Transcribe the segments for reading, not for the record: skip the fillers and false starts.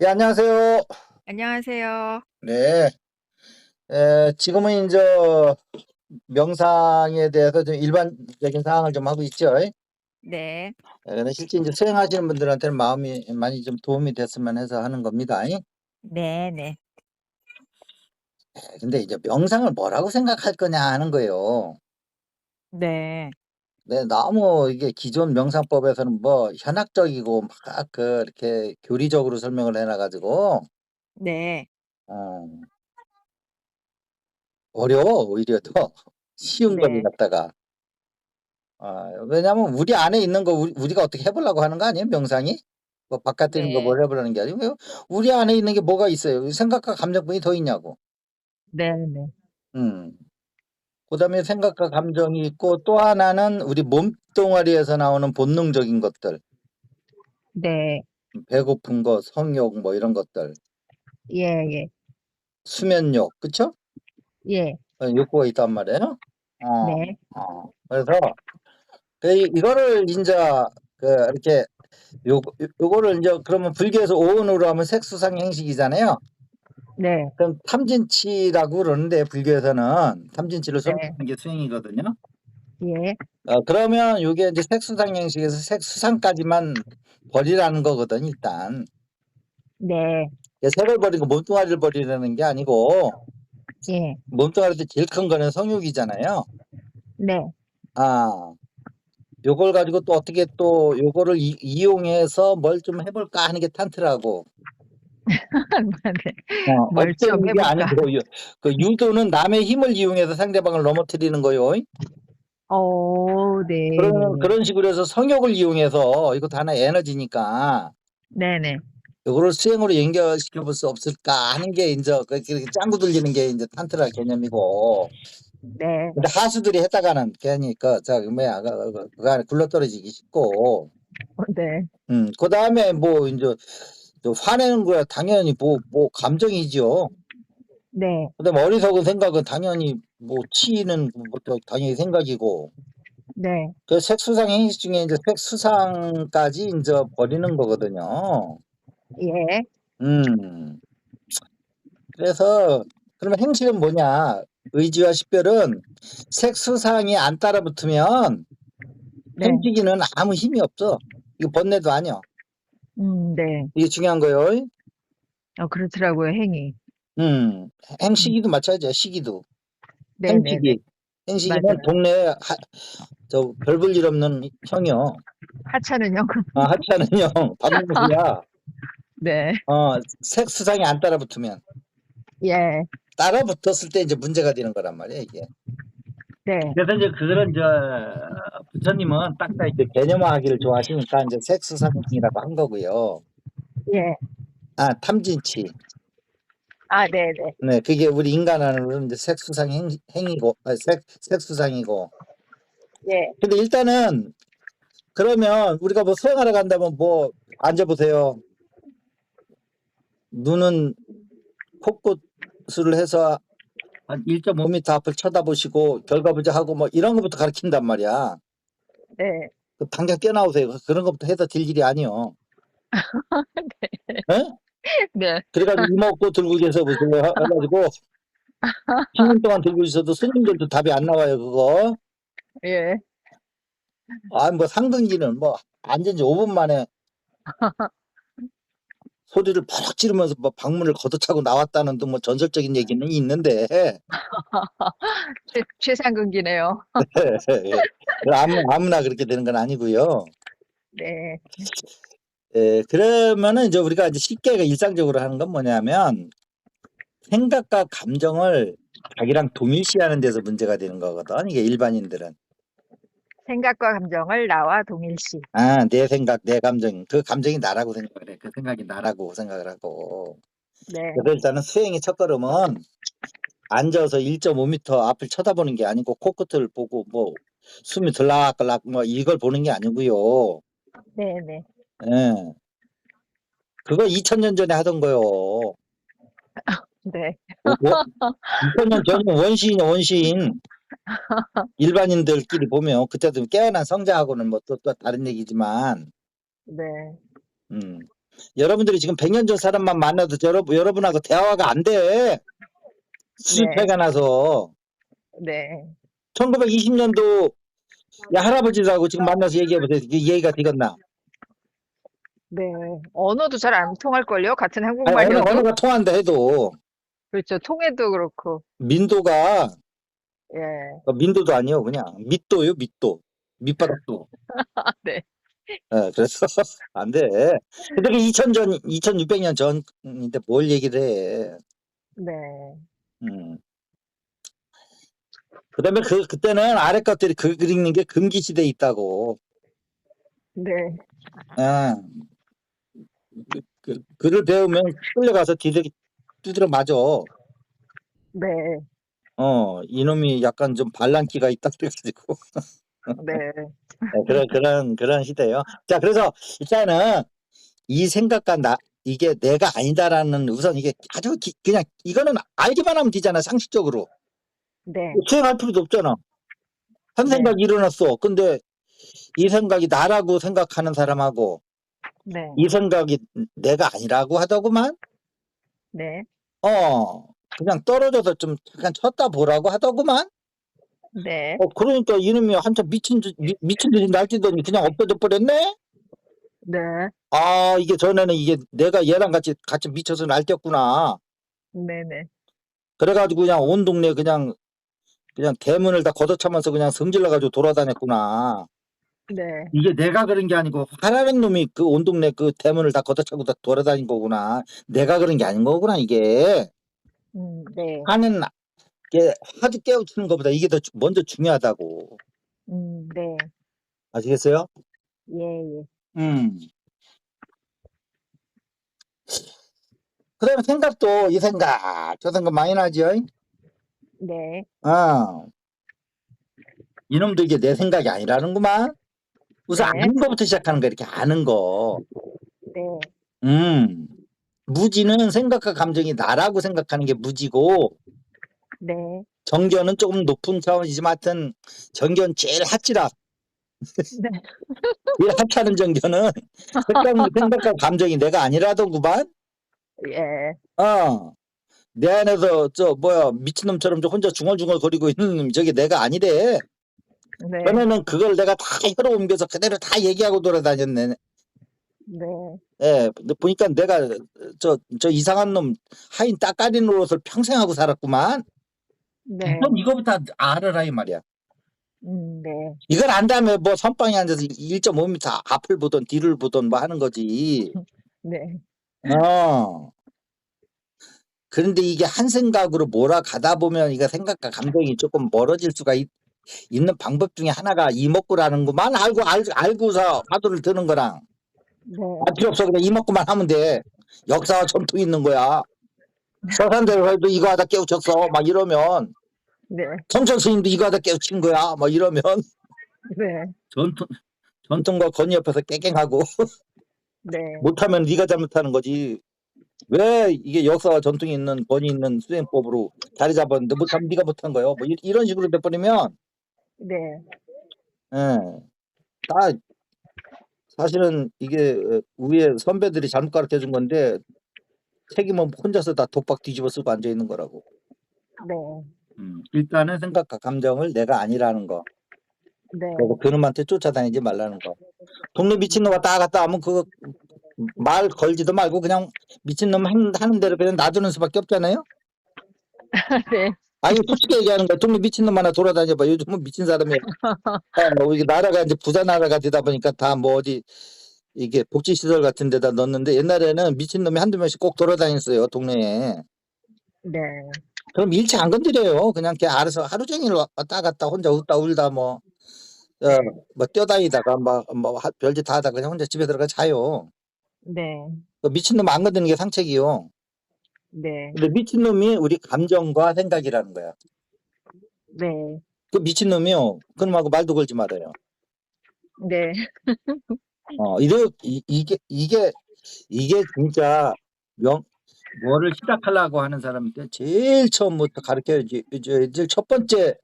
예, 안녕하세요. 안녕하세요. 네. 지금은 이제 명상에 대해서 좀 일반적인 사항을 좀 하고 있죠. 네. 근데 실제 이제 수행하시는 분들한테는 마음이 많이 좀 도움이 됐으면 해서 하는 겁니다. 네네. 근데 이제 명상을 뭐라고 생각할 거냐 하는 거예요. 네. 네, 너무 이게 기존 명상법에서는 뭐 현학적이고 막 이렇게 교리적으로 설명을 해놔가지고, 네. 어, 어려워, 오히려 더. 쉬운 거를 네. 갖다가. 왜냐면 우리 안에 있는 거 우리가 어떻게 해보려고 하는 거 아니에요? 명상이? 뭐 바깥에 있는 거 네. 뭘 해보려는 게 아니고 우리 안에 있는 게 뭐가 있어요? 생각과 감정뿐이 더 있냐고. 네네. 음. 그다음에 생각과 감정이 있고 또 하나는 우리 몸뚱아리에서 나오는 본능적인 것들, 네. 배고픈 거, 성욕 뭐 이런 것들, 예예. 수면욕, 그쵸? 예. 욕구가 있단 말이에요. 어, 네. 그래서 이거를 이제 이렇게 요거를 이제 그러면 불교에서 오온으로 하면 색수상 행식이잖아요. 네. 그럼 탐진치라고 그러는데 불교에서는 탐진치를 네. 손보는 게 수행이거든요. 예. 그러면 이게 이제 색수상 행식에서 색수상까지만 버리라는 거거든 일단. 네. 색을 버리고 몸뚱아리를 버리라는 게 아니고 예. 몸뚱아리도 제일 큰 거는 성욕이잖아요. 네. 아, 요걸 가지고 또 어떻게 또 요거를 이용해서 뭘 좀 해볼까 하는 게 탄트라고. 네. 뭘 좀 없애는 게 해볼까? 아니고 그 유도는 남의 힘을 이용해서 상대방을 넘어뜨리는 거요. 네네네. 그런 식으로 해서 성욕을 이용해서 이것도 하나의 에너지니까 네네. 이거를 수행으로 연결시켜 볼 수 없을까 하는 게 이제 그렇게 짱구 돌리는 게 이제 탄트라 개념이고. 네. 근데 하수들이 했다가는 괜히 뭐야 그 안에 굴러떨어지기 쉽고. 네. 그다음에 뭐 이제 저 화내는 거야 당연히 뭐 감정이죠. 네. 그다음에 어리석은 생각은 당연히 뭐 치는 것도 당연히 생각이고. 네. 그 색수상 행위 중에 이제 색수상까지 이제 버리는 거거든요. 예. 음. 그래서 그러면 행실은 뭐냐? 의지와 식별은 색수상이 안 따라붙으면 네. 행식이는 아무 힘이 없어. 이거 번뇌도 아니야. 네. 이게 중요한 거예요. 그렇더라고요, 행위. 음. 음. 행시기도 마찬가지야. 시기도. 네네네. 행시기. 행시기는 맞아요. 동네에 저 별 볼 일 없는 형이요. 하찮은요? 하찮은 형, 박명수야. 네. 색수상이 안 따라붙으면. 예. 따라붙었을 때 이제 문제가 되는 거란 말이야, 이게. 네. 그래서 이제 그런 부처님은 딱딱 이제 개념화하기를 좋아하시니까 이제 색수상이라고 한 거고요. 예. 탐진치. 네네. 네, 그게 우리 인간 안으로는 이제 색수상 행위고, 색수상이고. 예. 근데 일단은 그러면 우리가 뭐 수행하러 간다면 뭐 앉아보세요. 눈은 코끝을 해서 한 1.5m 앞을 쳐다보시고 결과부자 하고 뭐 이런 것부터 가르친단 말이야. 네. 당장 뛰어나오세요. 그런 것부터 해서 될 일이 아니요. 에? 네. 그래가지고 이목구 들고 계셔 보세요. 해가지고 10년 동안 들고 있어도 스님들도 답이 안 나와요. 그거. 예. 뭐 상등기는 뭐 앉은 지 5분 만에 소리를 버럭 지르면서 뭐 방문을 걷어차고 나왔다는 등 뭐 전설적인 얘기는 있는데 최상극이네요. 아무나 그렇게 되는 건 아니고요. 네. 그러면은 이제 우리가 이제 쉽게 일상적으로 하는 건 뭐냐면 생각과 감정을 자기랑 동일시하는 데서 문제가 되는 거거든. 이게 일반인들은. 생각과 감정을 나와 동일시. 내 생각, 내 감정, 그 감정이 나라고 생각을 해. 그 생각이 나라고 생각을 하고. 네. 그래서 일단은 수행의 첫걸음은 앉아서 1.5m 앞을 쳐다보는 게 아니고 코끝을 보고 뭐 숨이 들락들락 뭐 이걸 보는 게 아니고요. 네네. 예. 그거 2000년 전에 하던 거요. 네. 2000년 전이면 원시인이야, 원시인. 일반인들끼리 보면 그때도 깨어난 성자하고는 뭐 또 다른 얘기지만, 네. 음. 여러분들이 지금 100년 전 사람만 만나도 여러분하고 대화가 안 돼. 수준차이가 나서. 네. 1920년도 할아버지하고 지금 만나서 얘기해보세요. 얘기가 되겠나? 네. 언어도 잘 안 통할걸요? 같은 아니, 한국말이어도? 언어가 통한다 해도 그렇죠. 통해도 그렇고. 민도가 예. 민도도 아니에요. 그냥 밑도요, 밑도. 밑바닥도. 네. 예, 그래서 안 돼. 근데 2600년 전인데 뭘 얘기를 해. 네. 음. 그다음에 그때는 아래 것들이 그리는 게 금기 시대에 있다고. 네. 아, 글을 배우면 끌려가서 두드려 맞아. 네. 이놈이 약간 좀 반란기가 있다 그래가지고. 네. 네, 그런 시대예요. 자, 그래서 일단은 이 생각과 이게 내가 아니다라는 우선 이게 아주 그냥 이거는 알기만 하면 되잖아, 상식적으로. 네. 수행할 필요도 없잖아. 한 네. 생각이 일어났어. 근데 이 생각이 나라고 생각하는 사람하고 네. 이 생각이 내가 아니라고 하더구만. 네. 그냥 떨어져서 좀 잠깐 쳤다 보라고 하더구만. 네. 그러니까 이놈이 한참 미친 듯이 날뛰더니 그냥 엎어져 버렸네. 네. 아, 이게 전에는 이게 내가 얘랑 같이 미쳐서 날뛰었구나. 네네. 그래가지고 그냥 온 동네 그냥 대문을 다 걷어차면서 그냥 성질나가지고 돌아다녔구나. 네. 이게 내가 그런 게 아니고 화나는 놈이 그 온 동네 그 대문을 다 걷어차고 다 돌아다닌 거구나. 내가 그런 게 아닌 거구나, 이게. 네. 하는 게 화두 깨우치는 것보다 이게 더 먼저 중요하다고. 네. 아시겠어요? 예, 예. 그다음에 생각도 이 생각 저 생각 많이 나죠. 네. 이놈도 이게 내 생각이 아니라는구만. 우선 네. 아는 거부터 시작하는 거, 이렇게 아는 거. 네. 무지는 생각과 감정이 나라고 생각하는 게 무지고, 네. 정견은 조금 높은 차원이지만 하여튼 정견 제일 핫지라. 네. 제일 하찮은 정견은 생각과 감정이 내가 아니라더구만. 예. 내 안에서 미친놈처럼 혼자 중얼중얼 거리고 있는 놈이 저게 내가 아니래. 네. 전에는 그걸 내가 다 혀로 옮겨서 그대로 다 얘기하고 돌아다녔네. 네. 예, 근데 보니까 내가 저 이상한 놈 하인 따까리 노릇을 평생 하고 살았구만. 네. 넌 이거부터 알아라 이 말이야. 네. 이걸 안다음에 뭐 선방에 앉아서 1.5m 앞을 보던 뒤를 보던 뭐 하는 거지. 네. 그런데 이게 한 생각으로 몰아가다 보면 이거 생각과 감정이 조금 멀어질 수가 있는 방법 중에 하나가 이목구라는구만. 알고서 화두를 드는 거랑 네. 알 필요 없어. 그냥 이목구만 하면 돼. 역사와 전통이 있는 거야. 서산대로 해도 이거 하다 깨우쳤어 막 이러면, 네. 성천 스님도 이거 하다 깨우친 거야 막 이러면 네. 전통과 권위 옆에서 깨갱하고 네. 못하면 네가 잘못하는 거지. 왜 이게 역사와 전통이 있는 권위 있는 수행법으로 자리 잡았는데 못하면 네가 못한 거예요. 뭐 이런 식으로 돼버리면, 네. 다 사실은 이게 위에 선배들이 잘못 가르쳐 준 건데 책임은 혼자서 다 독박 뒤집어 쓰고 앉아 있는 거라고. 네. 일단은 생각과 감정을 내가 아니라는 거. 네. 그리고 그놈한테 쫓아다니지 말라는 거. 동네 미친놈 왔다 갔다 하면 그거 말 걸지도 말고 그냥 미친놈 하는 대로 그냥 놔두는 수밖에 없잖아요. 네. 아니, 솔직히 얘기하는 거야. 동네 미친놈 하나 돌아다녀봐. 요즘은 미친 사람이 이게 나라가 이제 부자 나라가 되다 보니까 다 뭐 어디 이게 복지시설 같은 데다 넣었는데, 옛날에는 미친놈이 한두 명씩 꼭 돌아다녔어요, 동네에. 네. 그럼 일체 안 건드려요. 그냥 걔 알아서 하루 종일 왔다 갔다 혼자 웃다 울다 뭐 뛰어다니다가 별짓 다 하다가 그냥 혼자 집에 들어가 자요. 네. 그 미친놈 안 건드는 게 상책이요. 네. 근데 미친놈이 우리 감정과 생각이라는 거야. 네. 그 미친놈이요, 그놈하고 말도 걸지 말아요. 네. 이게 진짜 뭐를 시작하려고 하는 사람한테 제일 처음부터 가르쳐야지. 제일 첫 번째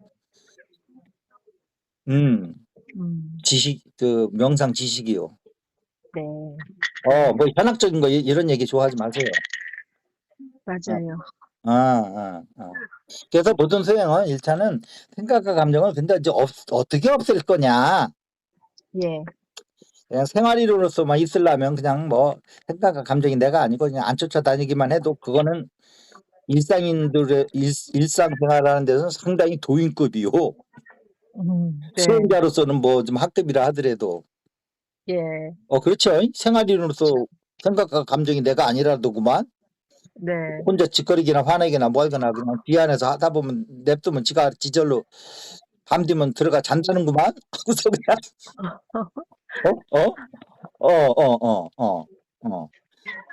지식, 그 명상 지식이요. 네. 뭐 현학적인 거 이런 얘기 좋아하지 마세요. 맞아요. 그래서 모든 수행은 1차는 생각과 감정을 근데 이제 어떻게 없앨 거냐. 예. 그냥 생활이로서만 있으려면 그냥 뭐 생각과 감정이 내가 아니고 그냥 안 쫓아다니기만 해도 그거는 일상인들의 일상생활하는 데서는 상당히 도인급이요. 네. 수행자로서는 뭐 좀 학급이라 하더라도 예. 그렇죠. 생활인으로서 생각과 감정이 내가 아니라도구만 네. 혼자 짓거리기나 화내기나 뭐하거나 그냥 뒤 안에서 하다 보면 냅두면 지가 지절로 밤 되면 들어가 잔다는구만. 하고서 그냥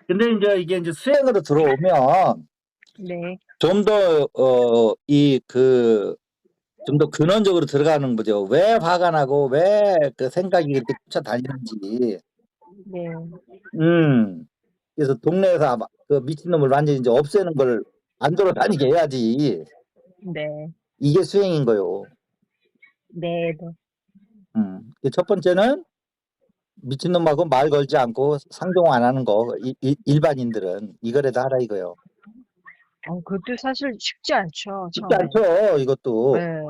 근데 이제 이게 이제 수행으로 들어오면 네. 좀 더 좀 더 근원적으로 들어가는 거죠. 왜 화가 나고 왜 그 생각이 이렇게 쫓아다니는지. 네. 그래서 동네에서 그 미친놈을 완전히 이제 없애는 걸 안 돌아다니게 해야지. 네. 이게 수행인 거요. 네. 첫 번째는 미친놈하고 말 걸지 않고 상종 안 하는 거. 일반인들은 이거라도 하라 이거요. 그것도 사실 쉽지 않죠, 쉽지 처음에. 않죠, 이것도. 네.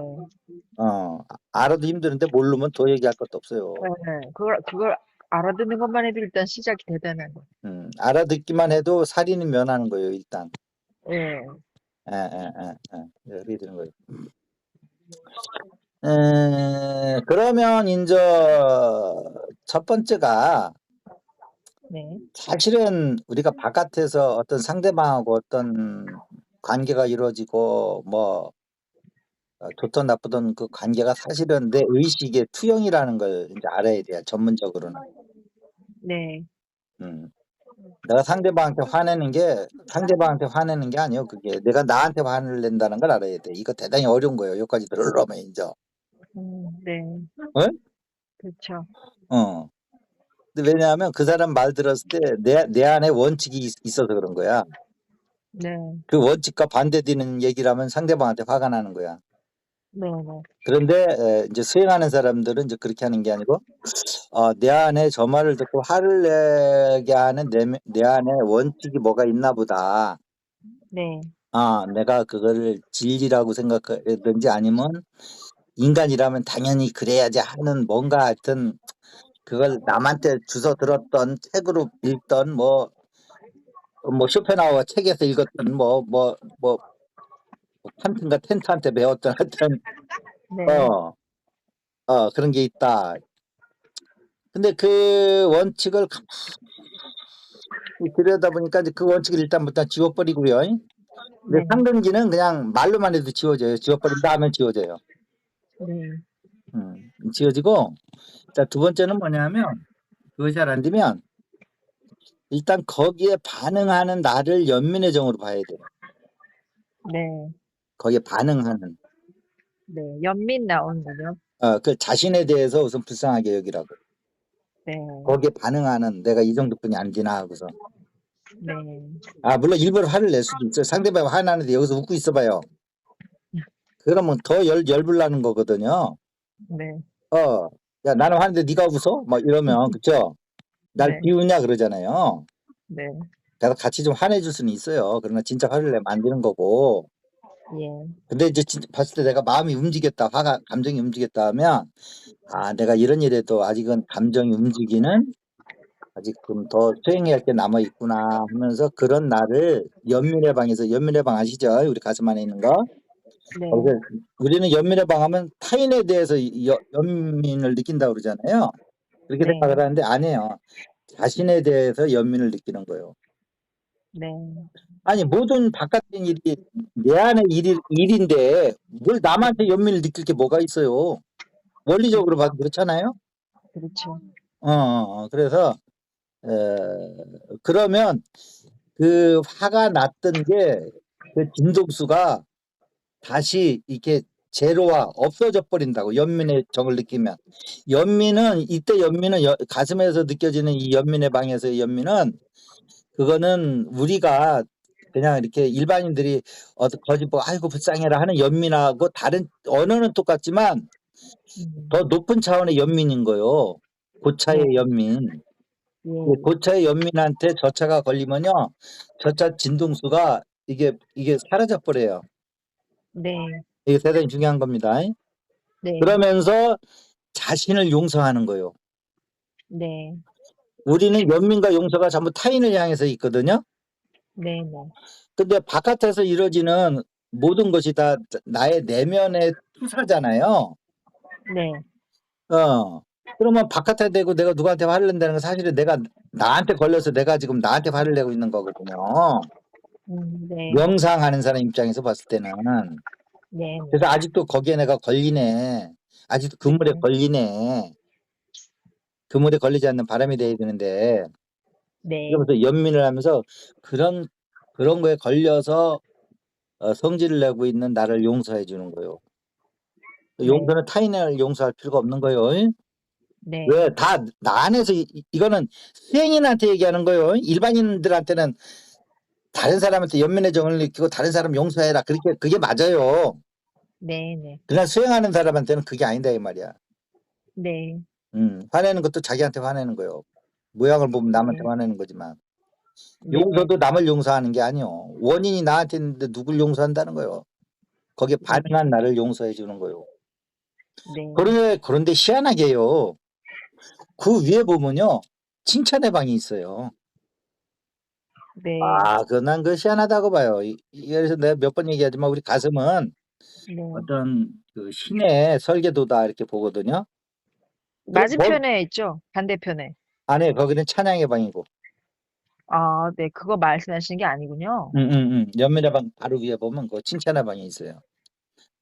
알아도 힘드는데 모르면 더 얘기할 것도 없어요. 네. 그걸 알아듣는 것만 해도 일단 시작이 대단한 거. 알아듣기만 해도 살인은 면하는 거예요, 일단. 예. 그렇게 되는 거예요. 그러면 이제 첫 번째가 네. 사실은 우리가 바깥에서 어떤 상대방하고 어떤 관계가 이루어지고 뭐 좋든 나쁘든 그 관계가 사실은 내 의식의 투영이라는 걸 이제 알아야 돼요. 전문적으로는. 네. 내가 상대방한테 화내는 게 아니에요. 그게 내가 나한테 화를 낸다는 걸 알아야 돼. 이거 대단히 어려운 거예요. 여기까지 들으려면 이제. 네. 어? 그렇죠. 근데 왜냐하면 그 사람 말 들었을 때 내 안에 원칙이 있어서 그런 거야. 네. 그 원칙과 반대되는 얘기를 하면 상대방한테 화가 나는 거야. 네. 그런데 이제 수행하는 사람들은 이제 그렇게 하는 게 아니고 내 안에 저 말을 듣고 화를 내게 하는 내 안에 원칙이 뭐가 있나 보다. 네. 내가 그거를 진리라고 생각하든지 아니면 인간이라면 당연히 그래야지 하는 뭔가 하여튼 그걸 남한테 주워 들었던 책으로 읽던 뭐 쇼펜하우어 책에서 읽었던 칸트인가 텐트한테 배웠던 하여튼 네. 그런 게 있다. 근데 그 원칙을 가만히 들여다보니까 이제 그 원칙을 일단부터 지워버리고요. 근데 네. 상근기는 그냥 말로만 해도 지워져요. 지워버린다 하면 지워져요. 네. 지워지고 일단 두 번째는 뭐냐면 그것이 잘 안 되면 일단 거기에 반응하는 나를 연민의 정으로 봐야 돼요. 네. 거기에 반응하는 네. 연민 나오는 거죠. 그 자신에 대해서 우선 불쌍하게 여기라고. 네. 거기에 반응하는 내가 이 정도뿐이 안 되나 하고서. 네. 물론 일부러 화를 낼 수도 있어요. 상대방이 화나는데 여기서 웃고 있어봐요. 그러면 더 열불 나는 거거든요. 네. 야 나는 화는데 네가 웃어? 막 이러면 그쵸? 날 네. 비웃냐 그러잖아요. 네. 그래서 같이 좀 화내줄 수는 있어요. 그러나 진짜 화를 내면 안 되는 거고. 예. 근데 이제 진짜 봤을 때 내가 마음이 움직였다, 감정이 움직였다 하면 내가 이런 일에도 아직은 감정이 움직이는 아직 좀 더 수행해야 할 게 남아 있구나 하면서 그런 나를 연민의 방에서 연민의 방 아시죠? 우리 가슴 안에 있는 거. 네. 거기서 우리는 연민의 방 하면 타인에 대해서 연민을 느낀다고 그러잖아요. 그렇게 네. 생각을 하는데 아니에요. 자신에 대해서 연민을 느끼는 거예요. 네. 아니 모든 바깥의 일이 내 안의 일인데 뭘 남한테 연민을 느낄 게 뭐가 있어요. 원리적으로 봐도 그렇잖아요. 그렇죠. 그래서 그러면 그 화가 났던 게 그 진동수가 다시 이렇게 제로화 없어져 버린다고. 연민의 정을 느끼면 이때 가슴에서 느껴지는 이 연민의 방에서의 연민은 그거는 우리가 그냥 이렇게 일반인들이 거짓 아이고 불쌍해라 하는 연민하고 다른 언어는 똑같지만 더 높은 차원의 연민인 거요. 고차의 네. 연민. 예. 고차의 연민한테 저 차가 걸리면요, 저 차 진동수가 이게 사라져 버려요. 네. 이게 대단히 중요한 겁니다. 네. 그러면서 자신을 용서하는 거예요. 네. 우리는 연민과 용서가 전부 타인을 향해서 있거든요. 네네. 근데 바깥에서 이루어지는 모든 것이 다 나의 내면의 투사잖아요. 네. 그러면 바깥에 대고 내가 누구한테 화를 낸다는 건 사실은 내가 나한테 걸려서 내가 지금 나한테 화를 내고 있는 거거든요. 네. 명상하는 사람 입장에서 봤을 때는. 네. 그래서 아직도 거기에 내가 걸리네. 아직도 그물에 걸리네. 그물에 걸리지 않는 바람이 돼야 되는데. 네. 그러면서 연민을 하면서 그런 거에 걸려서 성질을 내고 있는 나를 용서해 주는 거예요. 네. 용서는 타인을 용서할 필요가 없는 거예요. 네. 왜? 다 나 안에서 이거는 수행인한테 얘기하는 거예요. 일반인들한테는 다른 사람한테 연민의 정을 느끼고 다른 사람 용서해라. 그게 맞아요. 네네. 그러나 수행하는 사람한테는 그게 아니다 이 말이야. 네. 화내는 것도 자기한테 화내는 거예요. 모양을 보면 남한테 네. 화내는 거지만. 네. 용서도 남을 용서하는 게 아니요. 원인이 나한테 있는데 누굴 용서한다는 거예요. 거기에 반응한 나를 용서해 주는 거예요. 네. 그런데 희한하게요. 그 위에 보면요. 칭찬의 방이 있어요. 네. 난 희한하다고 봐요. 그래서 내가 몇 번 얘기하지만 우리 가슴은 네. 어떤 그 신의 설계도다 이렇게 보거든요. 맞은편에 있죠? 반대편에. 아니, 거기는 찬양의 방이고. 아, 네. 그거 말씀하시는 게 아니군요. 연민의 방 바로 위에 보면 그 칭찬의 방이 있어요.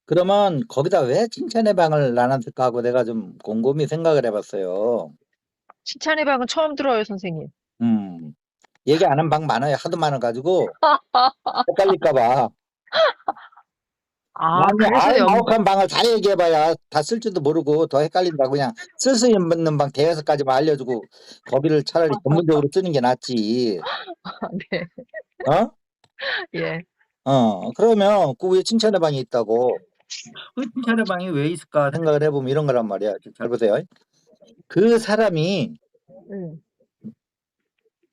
그러면 거기다 왜 칭찬의 방을 놔놨을까 하고 내가 좀 곰곰이 생각을 해봤어요. 칭찬의 방은 처음 들어요, 선생님. 얘기 안 한 방 많아요. 하도 많아가지고 헷갈릴까 봐. 아, 아니, 그래서 아욱한 방을 다 얘기해봐야 다 쓸 줄도 모르고 더 헷갈린다고 그냥 쓸 수 있는 방 대여섯 가지만 알려주고 거기를 차라리 전문적으로 쓰는 게 낫지. 네. 어? 예. 그러면 그 위에 칭찬의 방이 있다고. 그 칭찬의 방이 왜 있을까 생각을 해보면 이런 거란 말이야. 잘 보세요. 그 사람이 음.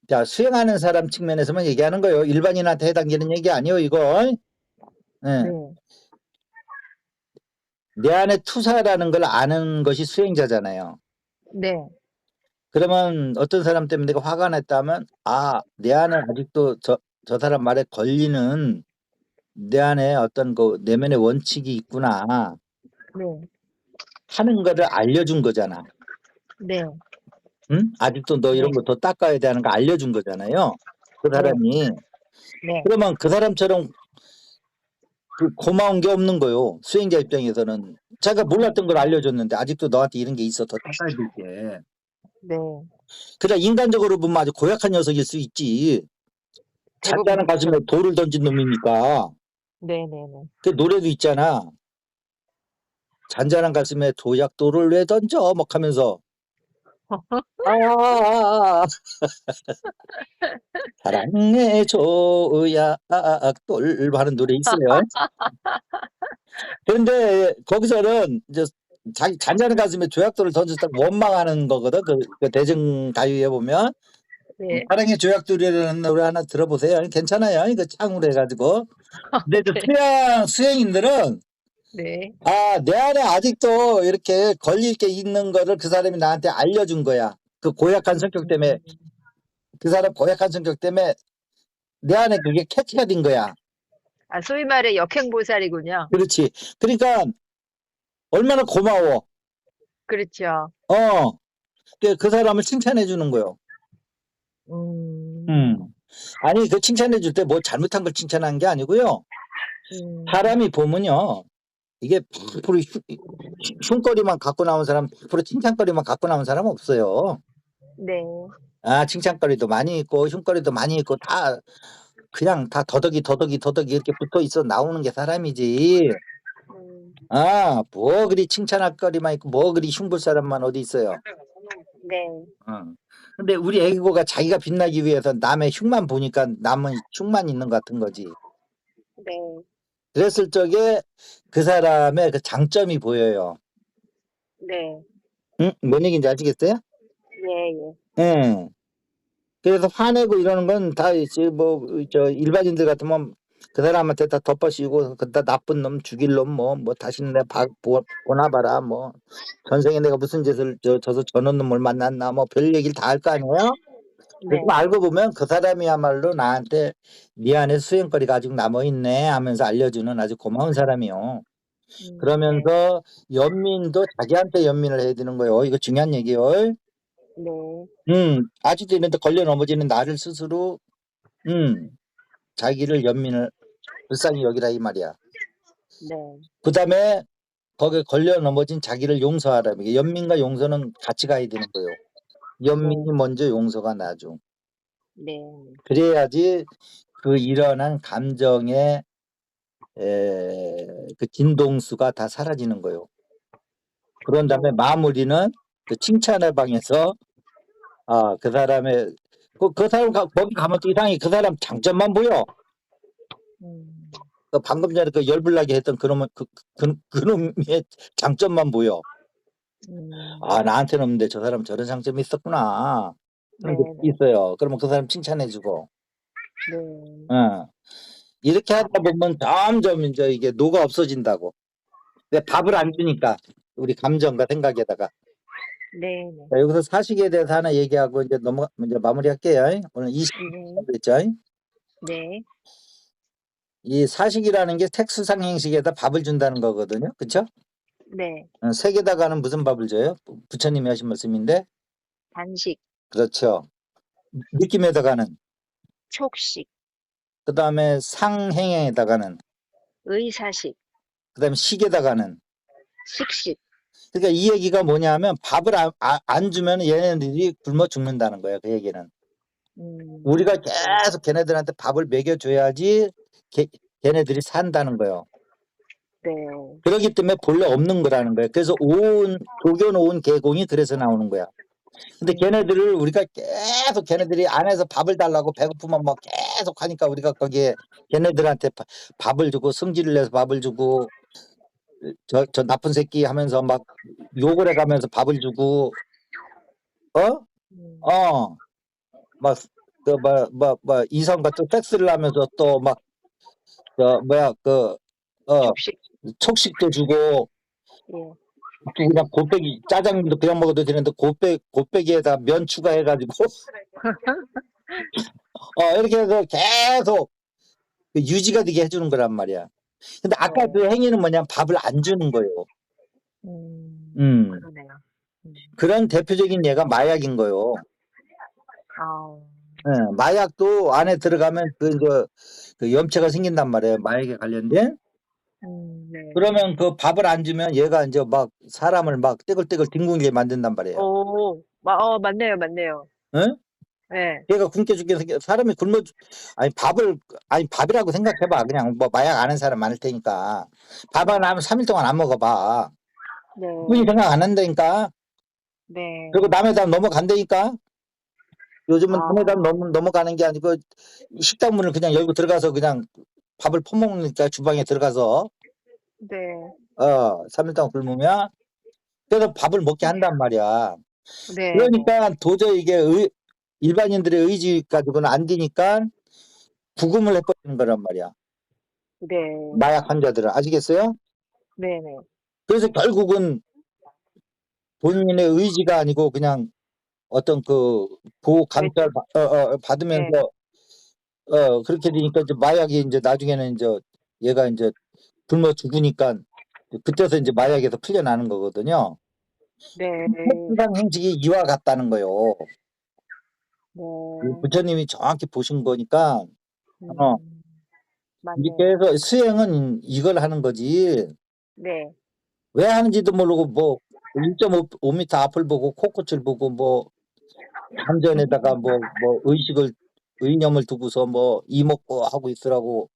자, 수행하는 사람 측면에서만 얘기하는 거예요. 일반인한테 해당되는 얘기 아니에요, 이거. 예. 네. 내 안에 투사라는 걸 아는 것이 수행자잖아요. 네. 그러면 어떤 사람 때문에 내가 화가 났다면, 내 안에 아직도 저 사람 말에 걸리는 내 안에 어떤 그 내면의 원칙이 있구나 네. 하는 거를 알려준 거잖아. 네. 응? 아직도 너 이런 네. 거 더 닦아야 되는 거 알려준 거잖아요. 그 네. 사람이. 네. 그러면 그 사람처럼 그 고마운 게 없는 거요. 수행자 입장에서는 자기가 몰랐던 걸 알려줬는데 아직도 너한테 이런 게 있어. 더 닦아야 될 게. 네. 그래 인간적으로 보면 아주 고약한 녀석일 수 있지. 대부분 잔잔한 그렇죠. 가슴에 돌을 던진 놈이니까. 네네네. 그 노래도 있잖아. 잔잔한 가슴에 도약돌을 왜 던져? 막 하면서 사랑해 줘야 돌 하는 노래 있어요. 그런데 거기서는 이제 자기 잔잔한 가슴에 조약돌을 던졌다고 원망하는 거거든. 그 대중가요에 보면 네. 사랑의 조약돌이라는 노래 하나 들어보세요. 괜찮아요. 이거 창으로 해가지고. 근데 네. 수행인들은 네. 내 안에 아직도 이렇게 걸릴 게 있는 거를 그 사람이 나한테 알려준 거야. 그 고약한 성격 때문에 그 사람 고약한 성격 때문에 내 안에 그게 캐치가 된 거야. 아, 소위 말해 역행보살이군요. 그렇지. 그러니까 얼마나 고마워. 그렇죠. 그 사람을 칭찬해 주는 거요. 음. 아니 그 칭찬해 줄 때 뭐 잘못한 걸 칭찬한 게 아니고요. 사람이 보면요. 이게 100% 흉거리만 갖고 나온 사람, 100% 칭찬거리만 갖고 나온 사람 없어요. 네. 칭찬거리도 많이 있고 흉거리도 많이 있고 다 그냥 다 더덕이 이렇게 붙어 있어 나오는 게 사람이지. 음. 뭐 그리 칭찬할 거리만 있고 뭐 그리 흉볼 사람만 어디 있어요. 네. 근데 우리 애기고가 자기가 빛나기 위해서 남의 흉만 보니까 남은 흉만 있는 것 같은 거지. 네. 그랬을 적에 그 사람의 그 장점이 보여요. 네. 뭔 얘기인지 아시겠어요? 예, 예. 예. 그래서 화내고 이러는 건 다 뭐 저 일반인들 같으면 그 사람한테 다 덮어씌우고 그다 나쁜 놈 죽일 놈 뭐 다시는 내 보나봐라 뭐 전생에 내가 무슨 짓을 저서 저런 놈을 만났나 뭐 별 얘기를 다 할 거 아니에요. 네. 그리고 알고 보면 그 사람이야말로 나한테 네 안에 수행거리가 아직 남아있네 하면서 알려주는 아주 고마운 사람이요. 네. 그러면서 연민도 자기한테 연민을 해야 되는 거예요. 이거 중요한 얘기요. 네. 아직도 이런데 걸려 넘어지는 나를 스스로 자기를 연민을 불쌍히 여기라 이 말이야. 네. 그 다음에 거기에 걸려 넘어진 자기를 용서하라. 이게 연민과 용서는 같이 가야 되는 거예요. 연민이 먼저 용서가 나죠. 네. 그래야지 그 일어난 감정의 그 진동수가 다 사라지는 거예요. 그런 다음에 마무리는 그 칭찬의 방에서 그 사람의 그 사람 거기 가면 또 이상하게 그 사람 장점만 보여. 방금 전에 그 열불나게 했던 그놈의 그놈의 장점만 보여. 나한테는 없는데 저 사람 저런 장점이 있었구나. 그런 게 있어요. 그러면 그 사람 칭찬해주고. 이렇게 하다 보면 점점 이제 이게 노가 없어진다고. 근데 밥을 안 주니까 우리 감정과 생각에다가. 네. 자, 여기서 사식에 대해서 하나 얘기하고 이제 이제 마무리할게요. 오늘 20분 됐죠? 네. 이 사식이라는 게 tek수상 행식에다 밥을 준다는 거거든요. 그렇죠? 네. 색에다가는 무슨 밥을 줘요? 부처님이 하신 말씀인데. 단식. 그렇죠. 느낌에다가는. 촉식. 그 다음에 상행에다가는. 의사식. 그 다음에 식에다가는. 식식. 그러니까 이 얘기가 뭐냐면 밥을 안 주면 얘네들이 굶어 죽는다는 거예요. 그 얘기는. 우리가 계속 걔네들한테 밥을 먹여줘야지 걔네들이 산다는 거예요. 네. 그렇기 때문에 본래 없는 거라는 거예요. 그래서 조견 온 계공이 그래서 나오는 거야. 근데 걔네들을 우리가 계속 걔네들이 안에서 밥을 달라고 배고프면 막 계속 하니까 우리가 거기에 걔네들한테 밥을 주고 성질을 내서 밥을 주고 저 나쁜 새끼 하면서 막 욕을 해가면서 밥을 주고 막 이성과 또 섹스를 하면서 또 막 촉식. 촉식도 주고 또 그냥 곱빼기 짜장면도 그냥 먹어도 되는데 곱빼기에다 면 추가해가지고 이렇게 해서 계속 유지가 되게 해주는 거란 말이야. 근데 아까 그 행위는 뭐냐면 밥을 안 주는 거예요. 그러네요. 그런 대표적인 예가 마약인 거예요. 마약도 안에 들어가면 그 염체가 생긴단 말이에요. 마약에 관련된. 네. 그러면 그 밥을 안 주면 얘가 이제 막 사람을 막 떼글떼글 뒹굴게 만든단 말이에요. 맞네요, 맞네요. 응? 네. 걔가 굶겨 죽게 사람이 밥이라고 생각해봐. 그냥 뭐 마약 아는 사람 많을 테니까. 밥 안 하면 3일 동안 안 먹어봐. 네. 그분이 생각 안 한다니까. 네. 그리고 남의 담 넘어간다니까. 요즘은 남의 담 넘어가는 게 아니고 식당 문을 그냥 열고 들어가서 그냥 밥을 퍼먹으니까 주방에 들어가서 네. 3일 동안 굶으면 그래서 밥을 먹게 한단 말이야. 네. 그러니까 도저히 이게 일반인들의 의지 가지고는 안 되니까 구금을 해버리는 거란 말이야. 네. 마약 환자들은. 아시겠어요? 네네. 그래서 결국은 본인의 의지가 아니고 그냥 어떤 그 보호 감찰 받으면서 그렇게 되니까 이제 마약이 이제 나중에는 이제 얘가 이제 굶어 죽으니까 그때서 이제 마약에서 풀려나는 거거든요. 네. tek수상 행식이 이와 같다는 거예요. 네. 부처님이 정확히 보신 거니까 맞네요. 이렇게 해서 수행은 이걸 하는 거지. 네. 왜 하는지도 모르고 뭐 1.5m 앞을 보고 코끝을 보고 뭐 한전에다가 뭐 의념을 두고서 뭐 이목구 하고 있으라고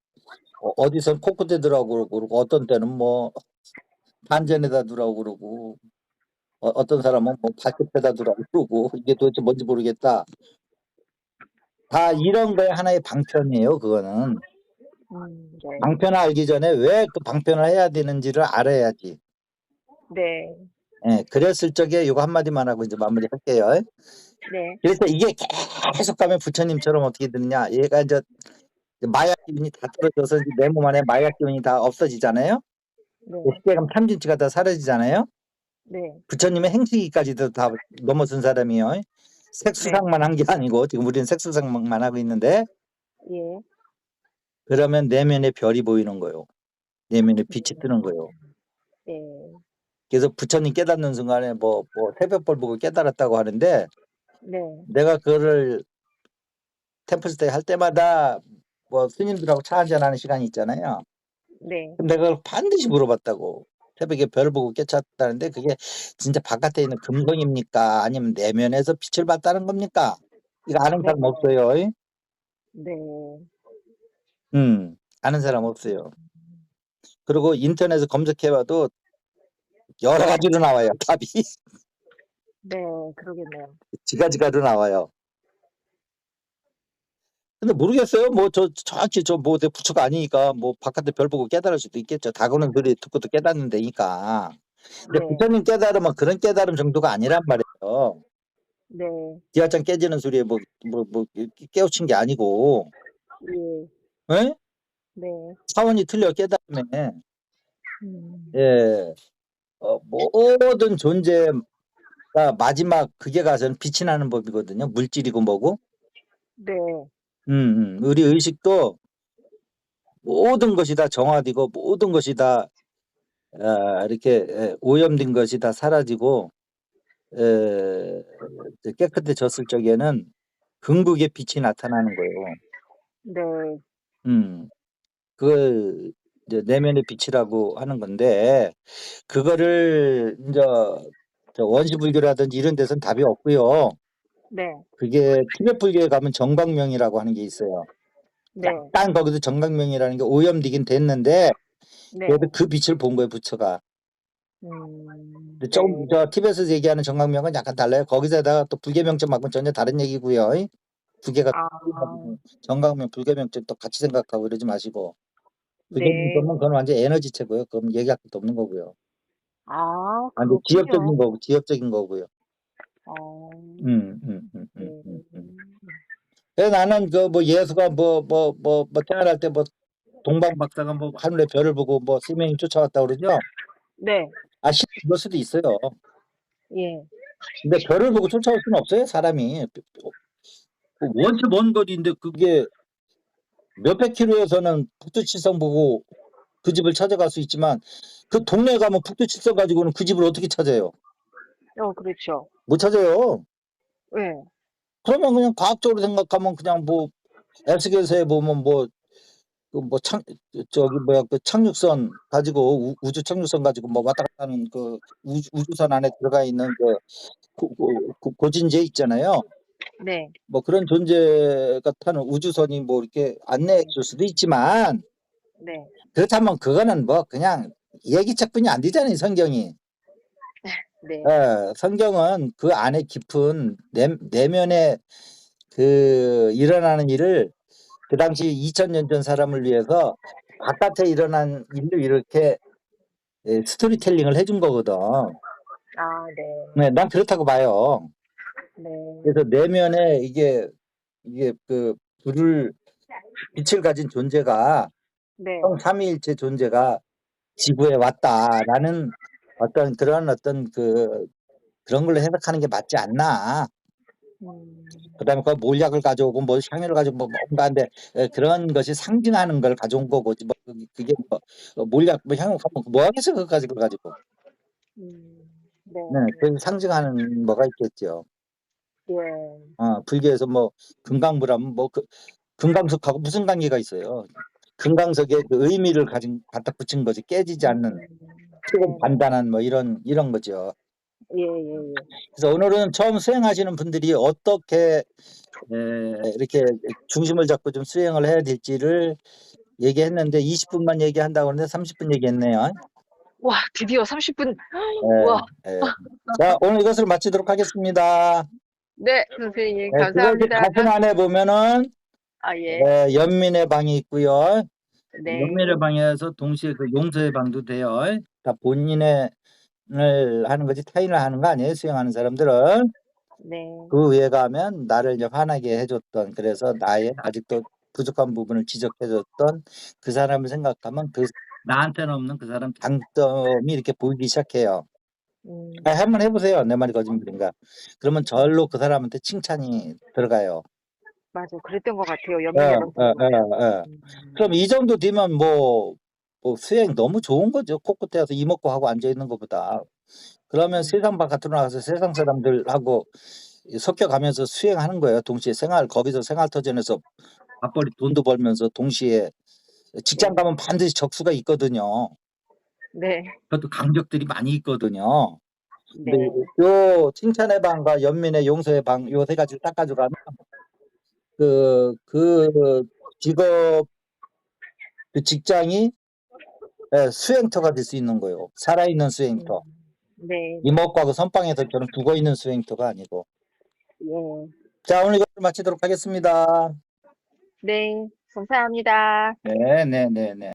어디선 코끝에 두라고 그러고 어떤 때는 뭐 한전에다 두라고 그러고 어떤 사람은 뭐 발끝에다 두라고 그러고 이게 도대체 뭔지 모르겠다. 다 이런 거에 하나의 방편이에요. 그거는. 네. 방편을 알기 전에 왜 그 방편을 해야 되는지를 알아야지. 네. 그랬을 적에 이거 한마디만 하고 이제 마무리할게요. 네. 그래서 이게 계속 가면 부처님처럼 어떻게 되느냐. 얘가 이제 마약 기운이 다 떨어져서 내 몸 안에 마약 기운이 다 없어지잖아요. 네. 식대감 탐진치가 다 사라지잖아요. 네. 부처님의 행식이까지도 다 넘어선 사람이요. 네. 색수상만 한 게 아니고 지금 우리는 색수상만 하고 있는데 예. 그러면 내면의 별이 보이는 거예요. 내면의 빛이 뜨는 거예요. 네. 그래서 부처님 깨닫는 순간에 뭐 새벽별 보고 깨달았다고 하는데 네. 내가 그거를 템플스테이 할 때마다 뭐 스님들하고 차 한잔하는 시간이 있잖아요. 네. 그럼 내가 그걸 반드시 물어봤다고. 새벽에 별 보고 깨쳤다는데 그게 진짜 바깥에 있는 금성입니까? 아니면 내면에서 빛을 봤다는 겁니까? 이거 아는 네. 사람 없어요. 네. 아는 사람 없어요. 그리고 인터넷에 검색해봐도 여러 가지로 나와요. 답이 네. 그러겠네요. 지가지가로 나와요. 근데 모르겠어요. 뭐 정확히 뭐 내 부처가 아니니까 뭐 바깥에 별 보고 깨달을 수도 있겠죠. 다그는 소리 듣고도 깨닫는 데니까. 근데 네. 부처님 깨달으면 그런 깨달음 정도가 아니란 말이에요. 네. 기아장 깨지는 소리에 깨우친 게 아니고, 예. 예? 네. 차원이 틀려 깨달음에, 음. 예, 모든 존재가 마지막 극에 가서는 빛이 나는 법이거든요. 물질이고 뭐고. 네. 우리 의식도 모든 것이 다 정화되고 모든 것이 다 이렇게 오염된 것이 다 사라지고 깨끗해졌을 적에는 긍국의 빛이 나타나는 거예요. 네. 그걸 이제 내면의 빛이라고 하는 건데 그거를 이제 원시불교라든지 이런 데서는 답이 없고요. 네. 그게 티베트 불교에 가면 정광명이라고 하는 게 있어요. 네. 약간 거기도 정광명이라는 게 오염되긴 됐는데 네. 그래도 그 빛을 본 거예요, 부처가. 근데 조금 네. 티베트에서 얘기하는 정광명은 약간 달라요. 거기서다가 또 불계명점하고는 전혀 다른 얘기고요. 두 개가 아. 정광명, 불계명점 또 같이 생각하고 이러지 마시고 네. 불계명점은 그건 완전 에너지체고요. 그럼 얘기할 것도 없는 거고요. 아, 완전 그렇군요. 지엽적인 거고요. 어. 네. 그래서 나는 그 뭐 예수가 태어날 때 뭐 동방 박사가 뭐 하늘의 별을 보고 뭐 스명이 쫓아왔다 그러죠. 네. 그럴 수도 있어요. 예. 근데 별을 보고 쫓아올 수는 없어요, 사람이. 원체 먼 거리인데 그게 몇백 킬로에서는 북두칠성 보고 그 집을 찾아갈 수 있지만 그 동네에 가면 북두칠성 가지고는 그 집을 어떻게 찾아요? 그렇죠. 못 찾아요. 예. 그러면 그냥 과학적으로 생각하면 그냥 뭐 에스겔서에 보면 그 착륙선 가지고 우주 착륙선 가지고 뭐 왔다 갔다 하는 그 우주선 안에 들어가 있는 고진제 있잖아요. 네. 뭐 그런 존재가 타는 우주선이 뭐 이렇게 안내해 줄 수도 있지만 네. 그렇다면 그거는 뭐 그냥 얘기책뿐이 안 되잖아요, 성경이. 네. 성경은 그 안에 깊은 내면에 그 일어나는 일을 그 당시 2000년 전 사람을 위해서 바깥에 일어난 일을 이렇게 스토리텔링을 해준 거거든. 아, 네. 네, 난 그렇다고 봐요. 네. 그래서 내면에 이게 그 빛을 가진 존재가 네. 삼위일체 존재가 지구에 왔다라는 그런 걸로 해석하는 게 맞지 않나. 음. 그다음에 그 몰약을 가져오고 뭐 향유를 가지고 뭔가 한데 그런 것이 상징하는 걸 가져온 거고 뭐 그게 몰약 향유 가면 뭐 하겠어 그거까지 그걸 가지고. 네. 네, 그 상징하는 뭐가 있겠죠. 예. 불교에서 뭐 금강불하면 금강석하고 무슨 관계가 있어요. 금강석에 그 의미를 갖다 붙인 거지 깨지지 않는 최고 네네. 단단한 뭐 이런 거죠. 예예예. 그래서 오늘은 처음 수행하시는 분들이 어떻게 이렇게 중심을 잡고 좀 수행을 해야 될지를 얘기했는데 20분만 얘기한다고 하는데 30분 얘기했네요. 와, 드디어 30분. 와. 예, 예. 자, 오늘 이것을 마치도록 하겠습니다. 네, 선생님 그것이 감사합니다. 가슴 안에 보면은 아, 예. 연민의 방이 있고요. 네. 연민의 방에서 동시에 그 용서의 방도 돼요. 다 본인을 하는 거지 타인을 하는 거 아니에요. 수행하는 사람들은. 네. 그 위에 가면 나를 이제 화나게 해줬던, 그래서 나의 아직도 부족한 부분을 지적해줬던 그 사람을 생각하면 나한테는 없는 그 사람 장점이 이렇게 보이기 시작해요. 한번 해보세요. 내 말이 거짓말인가. 그러면 절로 그 사람한테 칭찬이 들어가요. 맞아. 그랬던 것 같아요. 예, 연민이랑 예, 들어보면. 예, 예. 그럼 이 정도 되면 뭐 수행 너무 좋은 거죠. 코끝에서 이먹고 하고 앉아있는 것보다. 그러면 세상 바깥으로 나가서 세상 사람들하고 섞여가면서 수행하는 거예요. 동시에 거기서 생활터전에서 밥벌이 돈도 벌면서 동시에 직장 가면 반드시 적수가 있거든요. 네. 그것도 강적들이 많이 있거든요. 근데 네. 요 칭찬의 방과 연민의 용서의 방, 요 세 가지를 딱 가져가면 그 직업, 그 직장이 수행터가 될 수 있는 거예요. 살아있는 수행터. 네. 이목구하고 선빵에서처럼 죽어있는 수행터가 아니고. 예. 자, 오늘 이것을 마치도록 하겠습니다. 네. 감사합니다. 네, 네, 네, 네.